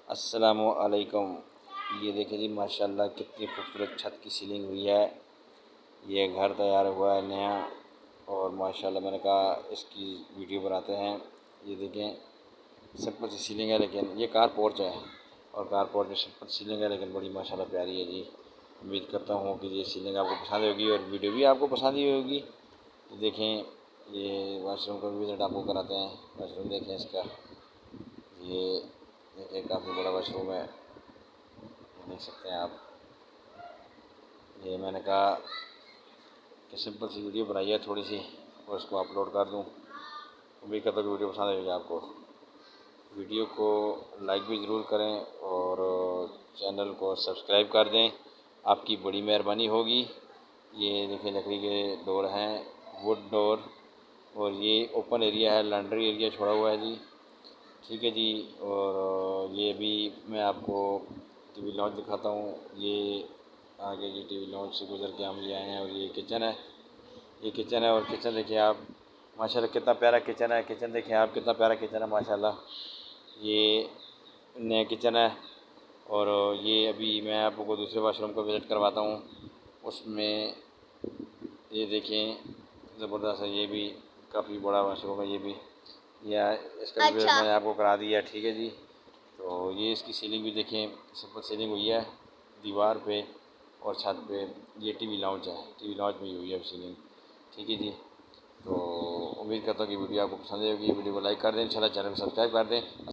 अस्सलामुअलैकुम। ये देखिए जी, माशाल्लाह कितनी खूबसूरत छत की सीलिंग हुई है। ये घर तैयार हुआ है नया और माशाल्लाह मैंने कहा इसकी वीडियो बनाते हैं। ये देखें सिंपल सी सीलिंग है, लेकिन ये कार पोर्च है और कार पोर्च में सिंपल सीलिंग है, लेकिन बड़ी माशाल्लाह प्यारी है जी। उम्मीद करता हूँ कि ये सीलिंग आपको पसंद होगी और वीडियो भी आपको पसंद ही होगी। तो देखें ये वाशरूम का विज़िट आपको कराते हैं। वाशरूम देखें इसका, ये देखिए काफ़ी बड़ा वाशरूम है, देख सकते हैं आप। ये मैंने कहा कि सिंपल सी वीडियो बनाई है थोड़ी सी और इसको अपलोड कर दूं। उम्मीद करता हूँ कि वीडियो पसंद आएगी आपको। वीडियो को लाइक भी ज़रूर करें और चैनल को सब्सक्राइब कर दें, आपकी बड़ी मेहरबानी होगी। ये देखिए लकड़ी के डोर हैं, वुड डोर, और ये ओपन एरिया है, लॉन्ड्री एरिया छोड़ा हुआ है जी। ठीक है जी। और ये भी मैं आपको टीवी लॉन्च दिखाता हूँ। ये आगे जी टीवी लॉन्च से गुजर के हम ये आए हैं और ये किचन है। ये किचन है और किचन देखिए आप, माशाल्लाह कितना प्यारा किचन है। किचन देखिए आप, कितना प्यारा किचन है माशाल्लाह। ये नया किचन है और ये अभी मैं आपको दूसरे वाशरूम को विज़िट करवाता हूँ। उसमें ये देखें ज़बरदस्त है, ये भी काफ़ी बड़ा वाशरूम है। ये भी या इसका भी अच्छा। मैंने आपको करा दिया। ठीक है जी। तो ये इसकी सीलिंग भी देखें, सिंपल सीलिंग हुई है दीवार पे और छत पे। ये टीवी लाउंज है, टीवी लाउंज में हुई है सीलिंग। ठीक है जी। तो उम्मीद करता हूँ कि वीडियो आपको पसंद आएगी। वीडियो को लाइक कर दें, इंशाल्लाह चैनल को सब्सक्राइब कर दें।